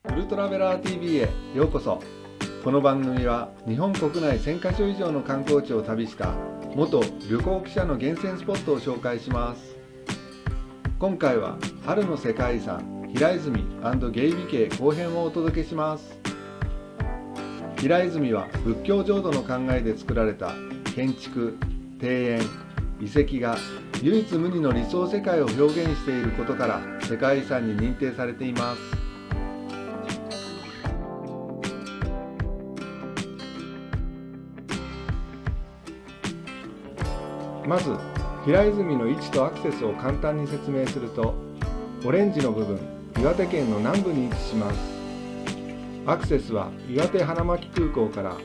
ウルトラベラー TV へようこそ。この番組は日本国内1000カ所以上の観光地を旅した元旅行記者の厳選スポットを紹介します。今回は春の世界遺産平泉芸備渓後編をお届けします。平泉は仏教浄土の考えで作られた建築、庭園、遺跡が唯一無二の理想世界を表現していることから世界遺産に認定されています。まず平泉の位置とアクセスを簡単に説明すると、オレンジの部分、岩手県の南部に位置します。アクセスは岩手花巻空港から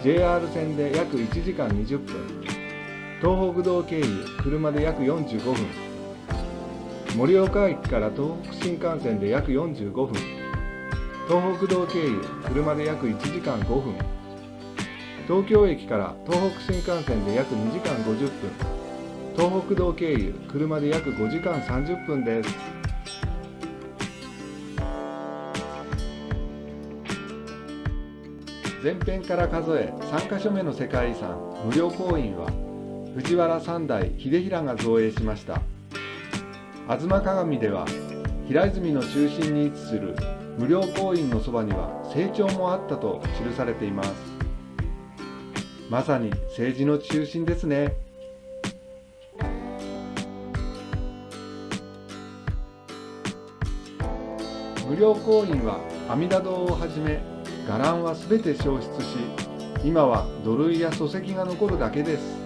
JR 線で約1時間20分、東北道経由車で約45分、盛岡駅から東北新幹線で約45分、東北道経由車で約1時間5分、東京駅から東北新幹線で約2時間50分、東北道経由車で約5時間30分です。前編から数え3カ所目の世界遺産無料公園は藤原三代秀衡が造営しました。吾妻鏡では平泉の中心に位置する無料公園のそばには成長もあったと記されています。まさに政治の中心ですね。無料公園は阿弥陀堂をはじめ伽藍はすべて消失し、今は土塁や礎石が残るだけです。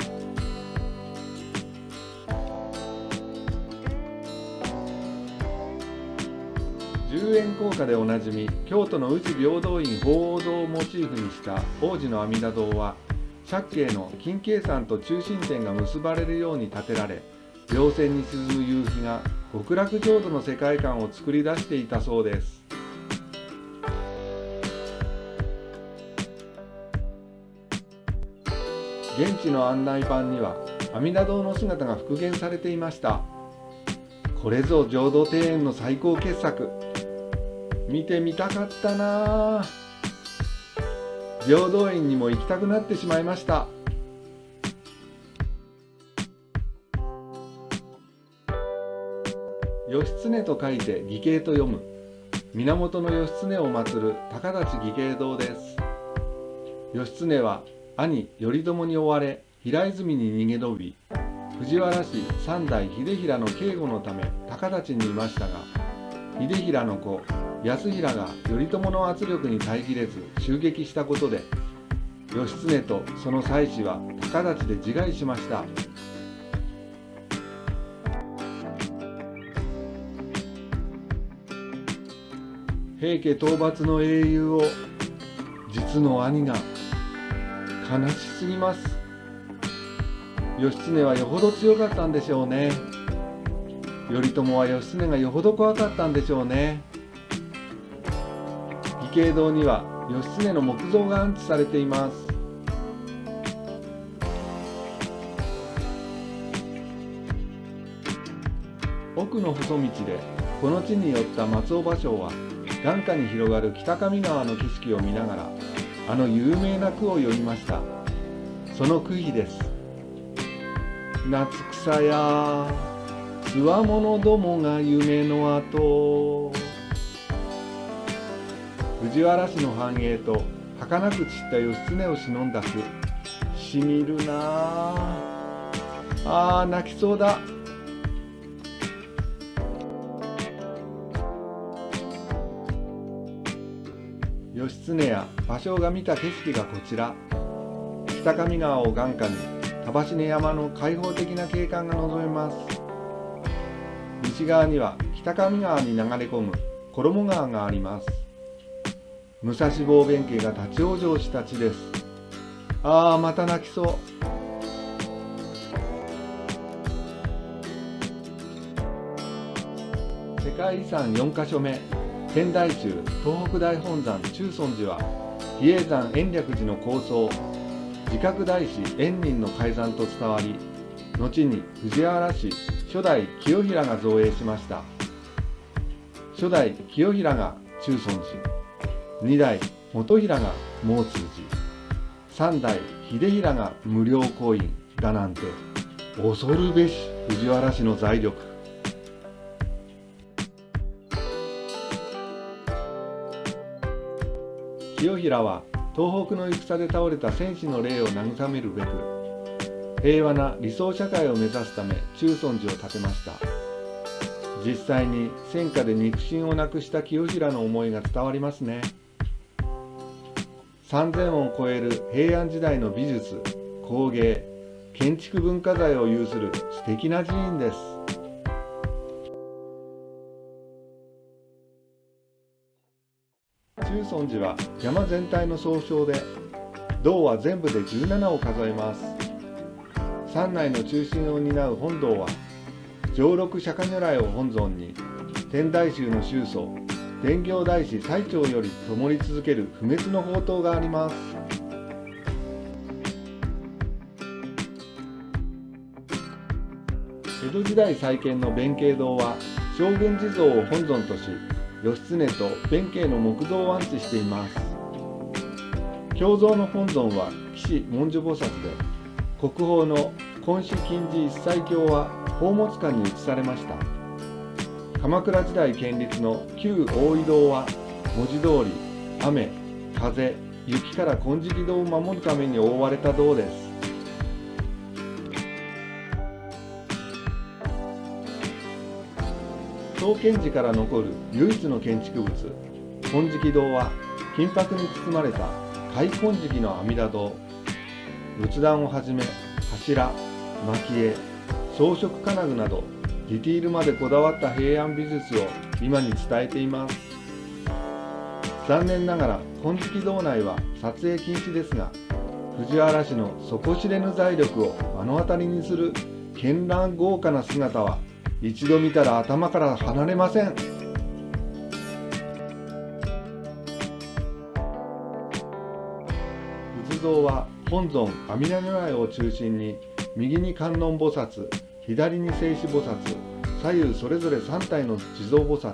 10円硬貨でおなじみ京都の宇治平等院鳳凰堂をモチーフにした王子の阿弥陀堂は、借景の金渓山と中心点が結ばれるように建てられ、稜線に沈む夕日が極楽浄土の世界観を作り出していたそうです。現地の案内板には阿弥陀堂の姿が復元されていました。これぞ浄土庭園の最高傑作。見てみたかったなぁ。平等院にも行きたくなってしまいました。義経と書いて義渓と読む源義経を祀る高立義渓堂です。義経は兄頼朝に追われ平泉に逃げ延び、藤原氏三代秀衡の警護のため高立にいましたが、秀衡の子康衡が頼朝の圧力に耐えきれず襲撃したことで、義経とその妻子は高立で自害しました。平家討伐の英雄を実の兄が、悲しすぎます。義経はよほど強かったんでしょうね。頼朝は義経がよほど怖かったんでしょうね。義渓堂には義経の木像が安置されています。奥の細道でこの地に寄った松尾芭蕉は、眼下に広がる北上川の景色を見ながらあの有名な句を詠みました。その句意です。夏草やつわものどもが夢の後。藤原氏の繁栄と儚く散った義経を偲んだ句、しみるなあ。泣きそうだ。義経や芭蕉が見た景色がこちら。北上川を眼下に束稲山の開放的な景観が望めます。西側には北上川に流れ込む衣川があります。武蔵坊弁慶が立ち往生した地です。また泣きそう。世界遺産4カ所目、天台宗東北大本山中尊寺は、比叡山延暦寺の高僧慈覚大師円仁の開山と伝わり、後に藤原氏初代清衡が造営しました。初代清衡が中尊寺、2代元平が毛通寺、3代秀平が無料コインだなんて、恐るべし藤原氏の財力。清平は東北の戦で倒れた戦士の霊を慰めるべく、平和な理想社会を目指すため中尊寺を建てました。実際に戦火で肉親を亡くした清平の思いが伝わりますね。3000を超える平安時代の美術、工芸、建築文化財を有する素敵な寺院です。中尊寺は山全体の総称で、堂は全部で17を数えます。山内の中心を担う本堂は、上六釈迦如来を本尊に、天台宗の宗祖、伝行大師最澄より灯り続ける不滅の宝塔があります。江戸時代再建の弁慶堂は、将軍地蔵を本尊とし、義経と弁慶の木像を安置しています。経蔵の本尊は岸文殊菩薩で、国宝の金糸金地一切経は宝物館に移されました。鎌倉時代建立の旧大井堂は、文字通り雨、風、雪から金色堂を守るために覆われた堂です。創建時から残る唯一の建築物、金色堂は金箔に包まれた開金色の阿弥陀堂。仏壇をはじめ柱、蒔絵、装飾金具などディティールまでこだわった平安美術を今に伝えています。残念ながら金色堂内は撮影禁止ですが、藤原氏の底知れぬ財力を目の当たりにする絢爛豪華な姿は、一度見たら頭から離れません。仏像は本尊阿弥陀如来を中心に、右に観音菩薩、左に勢至菩薩、左右それぞれ3体の地蔵菩薩、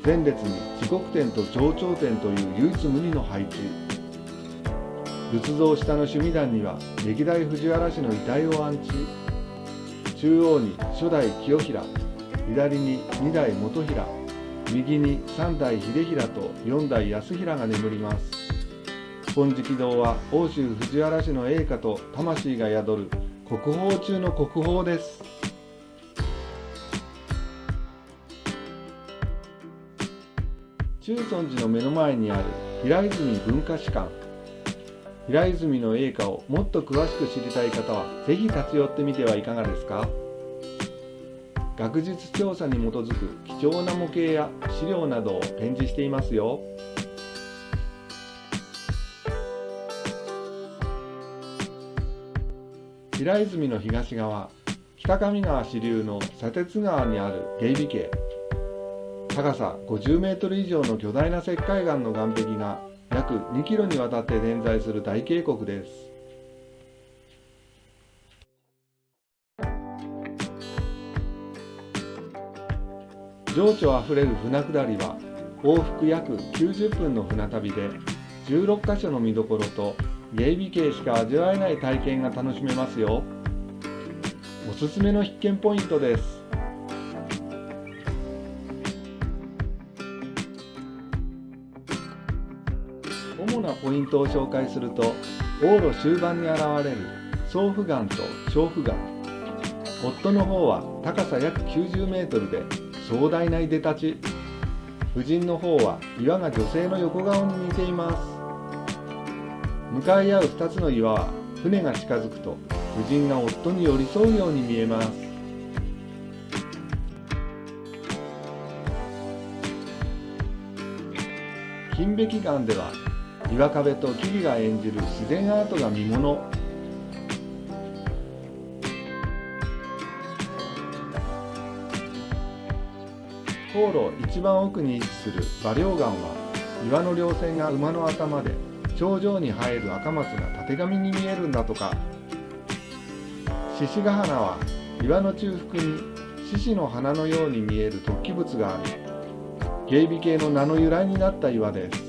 前列に持国天と上頂天という唯一無二の配置。仏像下の守御壇には歴代藤原氏の遺体を安置。中央に初代清平、左に2代元平、右に3代秀平と4代康平が眠ります。金色堂は奥州藤原氏の栄華と魂が宿る国宝中の国宝です。中尊寺の目の前にある平泉文化史館。平泉の栄華をもっと詳しく知りたい方は、ぜひ立ち寄ってみてはいかがですか。学術調査に基づく貴重な模型や資料などを展示していますよ。平泉の東側、北上川支流の砂鉄川にある芸美渓。高さ50メートル以上の巨大な石灰岩の岩壁が約2キロにわたって点在する大渓谷です。情緒あふれる船下りは往復約90分の船旅で、16カ所の見どころと芸美渓しか味わえない体験が楽しめますよ。おすすめの必見ポイントです。主なポイントを紹介すると、往路終盤に現れる総府岩と小府岩。夫の方は高さ約90メートルで壮大ないでたち。夫人の方は岩が女性の横顔に似ています。向かい合う2つの岩は、船が近づくと夫人が夫に寄り添うように見えます。金壁岩では岩壁と木々が演じる自然アートが見もの。航路一番奥に位置する馬稜岩は、岩の稜線が馬の頭で、頂上に生える赤松がたてがみに見えるんだとか。獅子ヶ鼻は岩の中腹に獅子の鼻のように見える突起物があり、芸美系の名の由来になった岩です。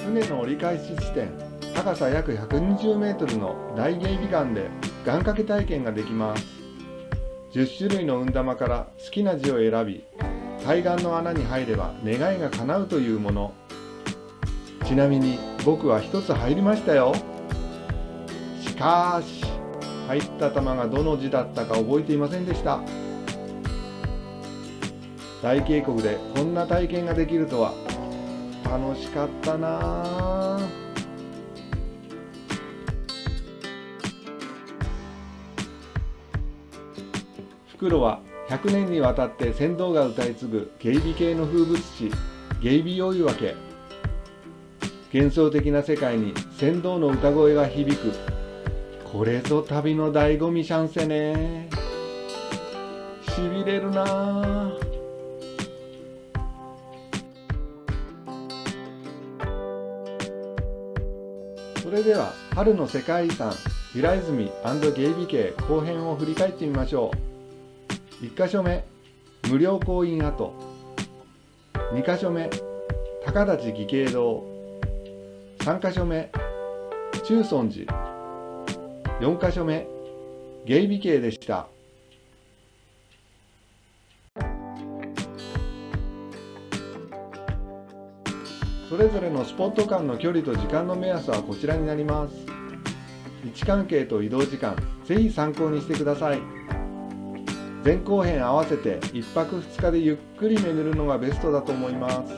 船の折り返し地点、高さ約120メートルの大芸美岩で願掛け体験ができます。10種類の運玉から好きな字を選び、対岸の穴に入れば願いが叶うというもの。ちなみに僕は一つ入りましたよ。しかし、入った玉がどの字だったか覚えていませんでした。大渓谷でこんな体験ができるとは楽しかったなあ。袋は100年にわたって船頭が歌い継ぐ芸美系の風物詩、芸美酔い分け。幻想的な世界に船頭の歌声が響く。これぞ旅の醍醐味シャンセね。しびれるなあ。それでは春の世界遺産平泉芸美系後編を振り返ってみましょう。1箇所目、無料行員跡。2箇所目、高立義兄堂。3箇所目、中尊寺。4箇所目、芸美系でした。それぞれのスポット間の距離と時間の目安はこちらになります。位置関係と移動時間、ぜひ参考にしてください。前後編合わせて1泊2日でゆっくり巡るのがベストだと思います。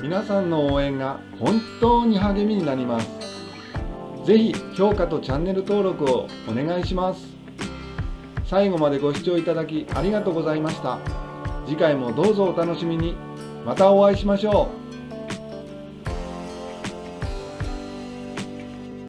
皆さんの応援が本当に励みになります。ぜひ評価とチャンネル登録をお願いします。最後までご視聴いただきありがとうございました。次回もどうぞお楽しみに。またお会いしましょう。